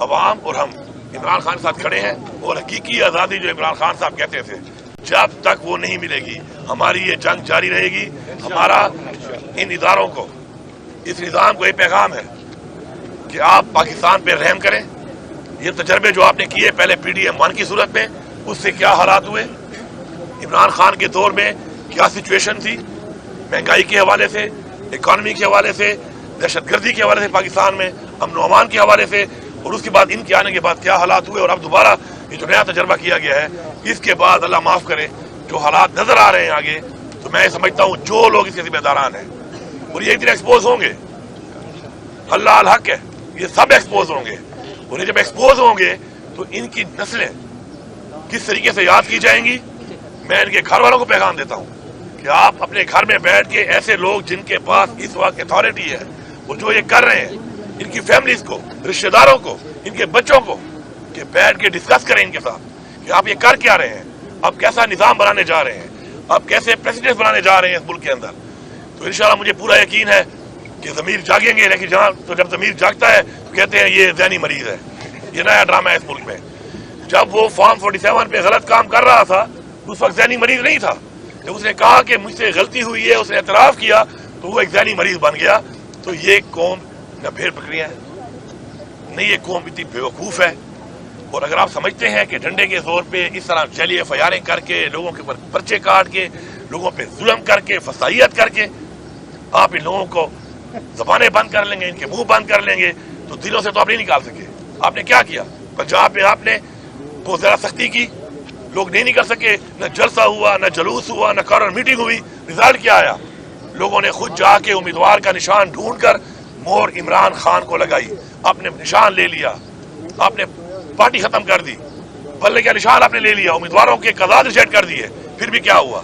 عوام اور ہم عمران خان کے ساتھ کھڑے ہیں، اور حقیقی آزادی جو عمران خان صاحب کہتے تھے جب تک وہ نہیں ملے گی ہماری یہ جنگ جاری رہے گی۔ ہمارا ان اداروں کو، اس نظام کو یہ پیغام ہے کہ آپ پاکستان پہ رحم کریں۔ یہ تجربے جو آپ نے کیے پہلے PDM-1 کی صورت میں، اس سے کیا حالات ہوئے، عمران خان کے دور میں کیا سچویشن تھی، مہنگائی کے حوالے سے، اکانومی کے حوالے سے، دہشت گردی کے حوالے سے پاکستان میں، امن و امان کے حوالے سے، اور اس کے بعد ان کے آنے کے بعد کیا حالات ہوئے، اور اب دوبارہ یہ جو نیا تجربہ کیا گیا ہے، اس کے بعد اللہ معاف کرے جو حالات نظر آ رہے ہیں آگے، تو میں سمجھتا ہوں جو لوگ اس کے ذمہ داران ہیں اور یہ ایک دن ایکسپوز ہوں گے، اللہ الحق ہے، یہ سب ایکسپوز ہوں گے، اور یہ جب ایکسپوز ہوں گے تو ان کی نسلیں کس طریقے سے یاد کی جائیں گی۔ میں ان کے گھر والوں کو پیغام دیتا ہوں کہ آپ اپنے گھر میں بیٹھ کے ایسے لوگ جن کے پاس اس وقت اتھارٹی ہے، وہ جو یہ کر رہے ہیں، ان کی فیملیز کو، رشتہ داروں کو، ان کے بچوں کو، کہ بیٹھ کے ڈسکس کریں ان کے ساتھ کہ آپ یہ کر کیا رہے ہیں، آپ کیسا نظام بنانے جا رہے ہیں، آپ کیسے پریسیڈنٹ بنانے جا رہے ہیں اس ملک کے اندر۔ تو انشاءاللہ مجھے پورا یقین ہے کہ ضمیر جاگیں گے، لیکن جب ضمیر جاگتا ہے تو کہتے ہیں یہ ذہنی مریض ہے۔ یہ نیا ڈرامہ ہے اس ملک میں۔ جب وہ فارم 47 پہ غلط کام کر رہا تھا اس وقت ذہنی مریض نہیں تھا، جب اس نے کہا کہ مجھ سے غلطی ہوئی ہے، اس نے اعتراف کیا، تو وہ ایک ذہنی مریض بن گیا۔ تو یہ قوم نہ بھیڑ بکریاں ہے، نہیں یہ قوم اتنی بیوقوف ہے۔ اور اگر آپ سمجھتے ہیں کہ ڈنڈے کے زور پہ اس طرح چلیے فیارنگ کر کے، لوگوں کے اوپر پرچے کاٹ کے، لوگوں پہ ظلم کر کے، فسائیت کر کے آپ ان لوگوں کو زبانیں بند کر لیں گے، ان کے منہ بند کر لیں گے، تو دلوں سے تو آپ نہیں نکال سکے۔ آپ نے کیا کیا پنجاب میں؟ آپ نے بہت زیادہ سختی کی، لوگ نہیں نکل سکے، نہ جلسہ ہوا، نہ جلوس ہوا، نہ کارنر میٹنگ ہوئی۔ رزلٹ کیا آیا؟ لوگوں نے خود جا کے امیدوار کا نشان ڈھونڈ کر مور عمران خان کو لگائی، آپ نے نشان لے لیا، آپ نے پارٹی ختم کر دی، بلے کا نشان آپ نے لے لیا، امیدواروں کے قضات ریجیکٹ کر دیے، پھر بھی کیا ہوا؟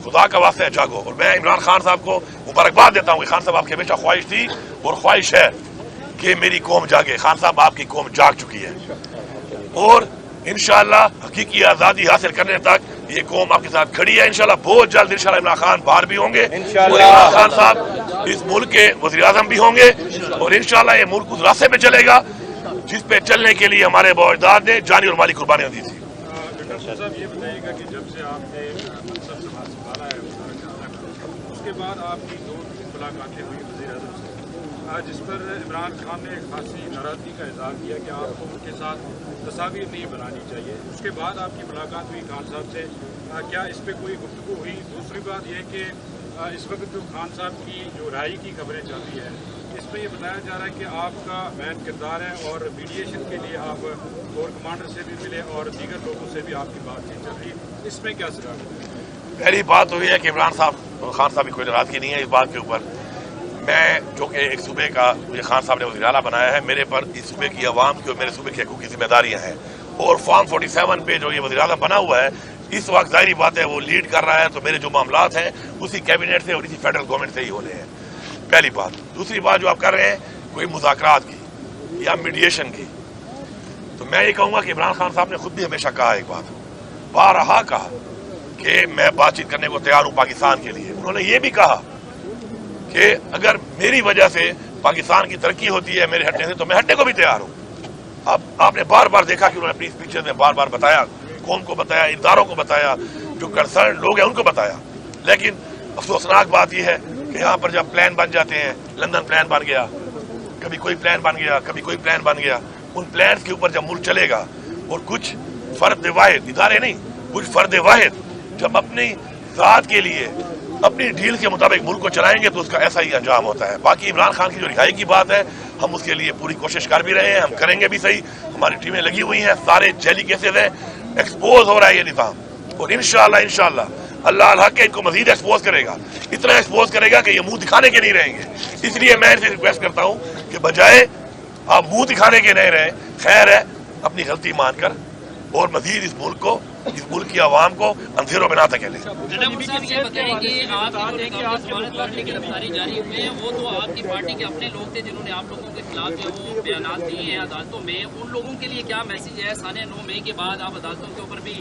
خدا کا واسطہ ہے جاگو۔ اور میں عمران خان صاحب کو مبارکباد دیتا ہوں کہ خان صاحب آپ کی ہمیشہ خواہش تھی اور خواہش ہے کہ میری قوم جاگے۔ خان صاحب آپ کی قوم جاگ چکی ہے، اور انشاءاللہ حقیقی آزادی حاصل کرنے تک یہ قوم آپ کے ساتھ کھڑی ہے۔ انشاءاللہ بہت جلد انشاءاللہ عمران خان باہر بھی ہوں گے، اور عمران خان صاحب اس ملک کے وزیر اعظم بھی ہوں گے، اور انشاءاللہ یہ ملک اس راستے پہ چلے گا جس پہ چلنے کے لیے ہمارے بااجداد نے جانی اور مالی قربانیاں دی تھی۔ ڈاکٹر صاحب یہ بتائیے گا کہ جب سے آپ نے منصب سنبھالا ہے اس کے بعد آپ کی 2 ملاقاتیں ہوئی وزیر اعظم سے، جس پر عمران خان نے ایک خاصی ناراضگی کا اظہار کیا کہ آپ کو ان کے ساتھ تصاویر نہیں بنانی چاہیے۔ اس کے بعد آپ کی ملاقات ہوئی خان صاحب سے، کیا اس پہ کوئی گفتگو ہوئی؟ دوسری بات یہ کہ اس وقت جو خان صاحب کی جو رہائی کی خبریں چل رہی ہیں، اس میں یہ بتایا جا رہا ہے کہ آپ کا مین کردار ہے اور میڈیشن کے لیے آپ کور کمانڈر سے بھی ملے اور دیگر لوگوں سے بھی آپ کی بات چیت چل رہی ہے، اس میں کیا سزا ہے؟ پہلی بات تو یہ ہے کہ عمران صاحب خان صاحب کی کوئی ناراضگی نہیں ہے اس بات کے اوپر۔ میں جو کہ ایک صوبے کا مجھے خان صاحب نے وزیر اعلیٰ بنایا ہے، میرے پر اس صوبے کی عوام کی اور میرے صوبے کی حقوق کی ذمہ داریاں ہیں، اور فارم 47 پہ جو یہ وزیر اعلیٰ بنا ہوا ہے اس وقت ظاہری بات ہے وہ لیڈ کر رہا ہے، تو میرے جو معاملات ہیں اسی کیبنٹ سے اور اسی فیڈرل گورنمنٹ سے ہی ہونے ہیں، پہلی بات۔ دوسری بات جو آپ کر رہے ہیں کوئی مذاکرات کی یا میڈیشن کی، تو میں یہ کہوں گا کہ عمران خان صاحب نے خود بھی ہمیشہ کہا ایک بات، بارہا کہا کہ میں بات چیت کرنے کو تیار ہوں پاکستان کے لیے۔ انہوں نے یہ بھی کہا کہ اگر میری وجہ سے پاکستان کی ترقی ہوتی ہے میرے ہٹنے سے تو میں ہٹنے کو بھی تیار ہوں۔ اب آپ نے بار بار دیکھا کہ انہوں نے اپنی اسپیچز میں بار بار بتایا، قوم کو بتایا، اداروں کو بتایا، جو کنسرن لوگ ہیں ان کو بتایا، لیکن افسوسناک بات یہ ہے کہ یہاں پر جب پلان بن جاتے ہیں، لندن پلان بن گیا، کبھی کوئی پلان بن گیا، کبھی کوئی پلان بن گیا، ان پلانز کے اوپر جب ملک چلے گا اور کچھ فرد واحد، ادارے نہیں، کچھ فرد واحد جب اپنی ذات کے لیے اپنی ڈیل کے مطابق ملک کو چلائیں گے تو اس کا ایسا ہی انجام ہوتا ہے۔ باقی عمران خان کی جو رہائی کی بات ہے ہم اس کے لیے پوری کوشش کر بھی رہے ہیں، ہم کریں گے بھی صحیح، ہماری ٹیمیں لگی ہوئی ہیں، سارے جیلی کیسز ہیں، ایکسپوز ہو رہا ہے یہ نظام، اور انشاءاللہ اللہ الحق ان کو مزید ایکسپوز کرے گا، اتنا ایکسپوز کرے گا کہ یہ منہ دکھانے کے نہیں رہیں گے۔ اس لیے میں ان سے ریکویسٹ کرتا ہوں کہ بجائے آپ منہ دکھانے کے نہیں رہیں، خیر ہے اپنی غلطی مان کر اور مزید اس ملک کو، اس ملک کی عوام کو اندھیروں میں نہ دھکیلیں۔ یہ بتائیں کہ آپ گرفتاری جاری ہوئے ہیں، وہ تو آپ کی پارٹی کے اپنے لوگ تھے جنہوں نے آپ لوگوں کے خلاف جو وہ بیانات دیے ہیں عدالتوں میں، ان لوگوں کے لیے کیا میسج ہے؟ 9 مئی کے بعد آپ عدالتوں کے اوپر بھی